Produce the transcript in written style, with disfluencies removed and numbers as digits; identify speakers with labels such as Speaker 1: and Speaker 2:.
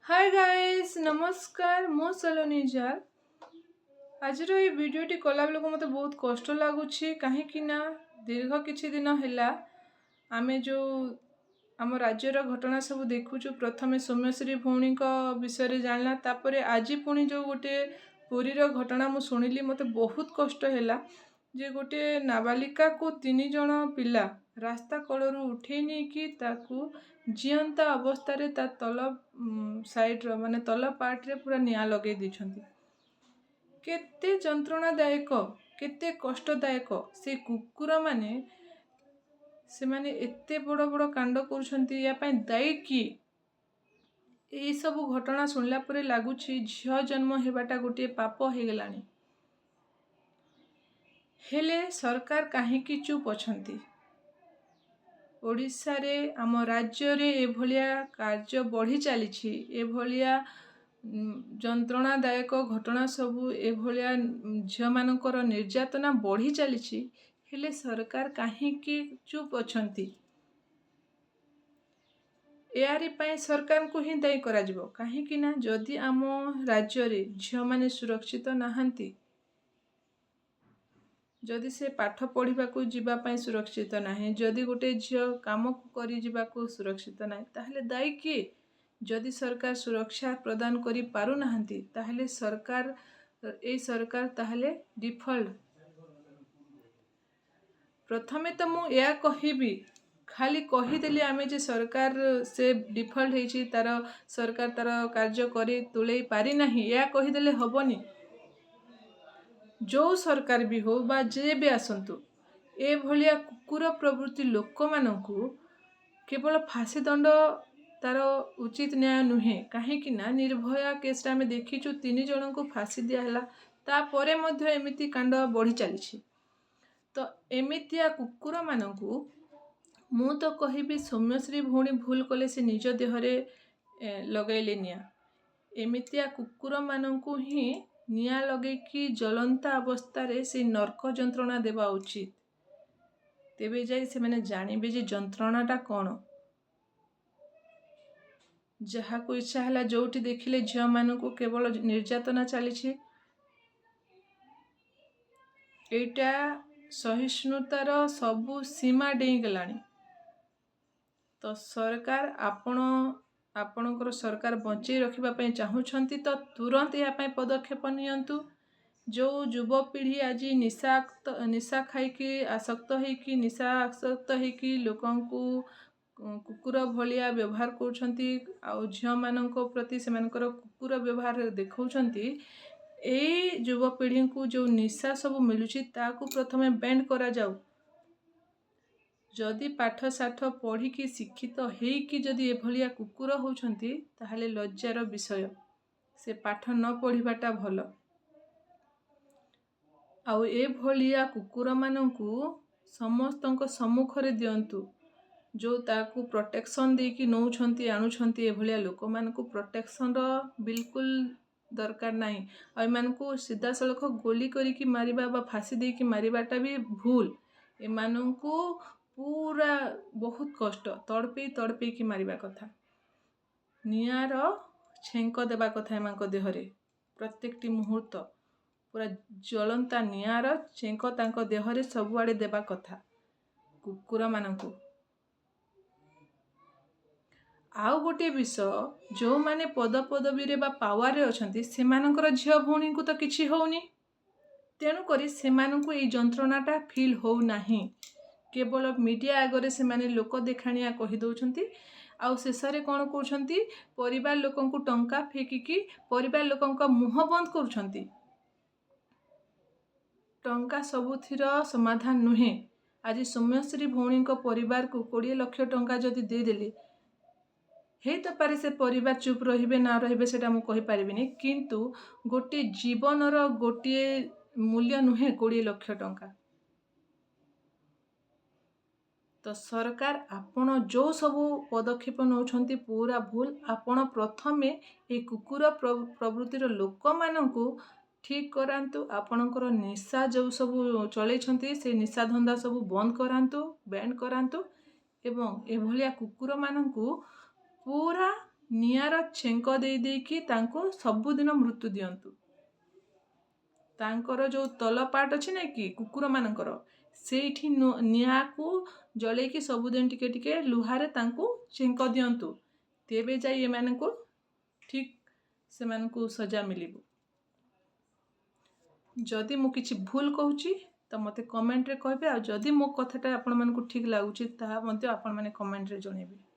Speaker 1: Hi guys नमस्कार मो सलोनी जाल आज ये वीडियोटी कला बेलू मत बहुत कष्ट लगुच कहीं दीर्घ किछि दिन है आमे जो आम राज्यर घटना सब देखुचु प्रथमे सौम्यश्री भौणी विषय जानला तापर आज पुणी जो गोटे पुरीर घटना मु शुणिली मत बहुत कष्ट है जे गोटे नाबालिका को 3 जन पिला रास्ता कलरू उठे नहीं कि ताकू जीवंता अवस्था रे ता तल साइड रो माने तल पार्ट रे पूरा निया लगे दिछंती। केते जंत्रणादायक केते कष्टदायक से कुकुर माने से माने एते बड़ बड़ कांड करुछंती या पई दायी कि एई सब घटना सुनला परे लागुछि झियो जन्म हेबाटा गोटे पाप हे गेलानी। हेले सरकार काहेकि चुप अछंती? ओडिशा रे आम राज्य रे एभलिया कार्य बढ़ी चली एभलिया जंत्रणादायक घटना सबू एभलिया झियो मानकर निर्यातना बढ़ी चली हेले सरकार काहेकि चुप अछंती? यारी पाई सरकार को ही दायी करा जिवो काहेकि ना जदि आम राज्य रे झियो माने सुरक्षित नाहंती जदि से पाठ पढ़ा जीवाई सुरक्षित ना जदि गोटे झील कम कर सुरक्षित ना ताहले दायी किए? जदि सरकार सुरक्षा प्रदान करि पारु नाहंती ताहले सरकार सरकार ताहले डिफॉल्ट। प्रथमे तो मु या कहिबी खाली कहीदेली आमे जे सरकार से डिफॉल्ट होइछि तार सरकार तार कार्य करी तुले पारि नाही या कहीदेले हबनी। जो सरकार भी हो बा जे भी आसंतु ए भलिया कुकुर प्रवृत्ति लोक मानकु केवल फांसी दंड तार उचित न्याय नुहे कहीं निर्भया केस आम देखीचु 3 जन को फांसी दिहला तापरे मध्य एमिति कांड बढ़ी चली। तो एमितिया कुकुर मानकु मु तो कहिबी सौम्यश्री भौणी भूल कले से निज देहरे लगैले निया एमितिया कुकुर मानकु ही निया लगे कि जलंता अवस्था रे से नर्क जंत्रणा देवा उचित तेबे जाई से माने जानिबे जे जंत्रणाटा कौन। जहा को इच्छा है जोटी देखिले झियो मानकु केवल निर्यातना चली एटा सहिष्णुतार सबु सीमा डेई गलानी। तो सरकार आपणकर सरकार बंचे रखिबा पई चाहुछंती तो तुरंत या पई पदक्षेप नियंतु। जो युवपीढ़ी आज निशा खाई आसक्त होइकी निशा आसक्त होइकी लोकंकु कुकुर भलिया व्यवहार करुछंती आउ झियो माननको प्रति सेमानकर कुकुर व्यवहार देखौछंती एई युवपीढ़ी को जो निशा सब मिलुछि ताकू प्रथमे बैंड करा जाऊ। जदि पाठ साठ पढ़ी कि शिक्षित होइकी जदि एभलिया कुकुर होउछंती ताहले लज्जार विषय से पाठ न पढ़िबाटा भल। आउ ए भलिया कुकुर मानकु समस्तଙ୍କ सम्मुखरे दियंतु जो ताकू प्रोटेक्शन देकी नौछंती आणुछंती एभलिया लोक मानकु प्रोटेक्शन रो बिल्कुल दरकार नाही। आ मानकु सीधा सड़क गोली करिकी मारिबा बा फांसी देकी मारिबाटा भी भूल। ए मानकु पूरा बहुत कष्ट तड़पे की मारिबा कथा नियार छेंक देबा कथा एमानक देहरे प्रत्येकटी मुहूर्त पूरा ज्वलंता नियार छेंक तांको देहरे सबुआड़े देबा कथा कुकुर मानकु। आउ गोटे विषय जो माने पद पदवी रे बा पावर रे अछंती सेमानकर झियो भौणी को तो किछि होउनी तेनु करी सेमानकु एई जंत्रणाटा फील हो नाही। केवल मीडिया आगरे से माने लोक देखाणिया कहि दउछंती आउ शेषरे कोन करूछंती परिवार लोकंकु टंका फेकिकी परिवार लोकंका मुह बंद करूछंती। टंका सबुथिर समाधान नुहे। आज सौम्यश्री भौणी को परिवार को 20 लाख टंका जदि दे देले हे तो पारे से परिवार चुप रहिबे ना रहिबे सेटा मु कहि पारिबिनी किंतु गोटे जीवनर गोटे मूल्य नुहे 20 लाख टंका। तो सरकार आपण जो सबू पदक्षेप नौछंती पूरा भूल। आपण प्रथमे ए कुकुर प्रवृत्तिर लोक मानकु ठीक करांतु आपणकर निशा जो सबू चलैछंती से निशा धंदा सबू बंद करांतु बैंड करांतु एवं एभलिया कुकुर मानकु पूरा ନିଆଁର ଛେଙ୍କ ଦେଇକି ତାଙ୍କୁ ସବୁଦିନ ମୃତ୍ୟୁ ଦିଅନ୍ତୁ। ତାଙ୍କର ଯେଉଁ ତଲ ପାର୍ଟ ଅଛି ନା କି କୁକୁରମାନଙ୍କର, ସେଇଠି ନିଆଁକୁ ଜଳେଇକି ସବୁଦିନ ଟିକେ ଟିକେ ଲୁହାରେ ତାଙ୍କୁ ଛେଙ୍କ ଦିଅନ୍ତୁ। ତେବେ ଯାଇ ଏମାନଙ୍କୁ ଠିକ୍ ସେମାନଙ୍କୁ ସଜା ମିଳିବ। ଯଦି ମୁଁ କିଛି ଭୁଲ କହୁଛି ତ ମୋତେ କମେଣ୍ଟରେ କହିବେ, ଆଉ ଯଦି ମୋ କଥାଟା ଆପଣମାନଙ୍କୁ ଠିକ୍ ଲାଗୁଛି ତାହା ମଧ୍ୟ ଆପଣମାନେ କମେଣ୍ଟରେ ଜଣେଇବେ।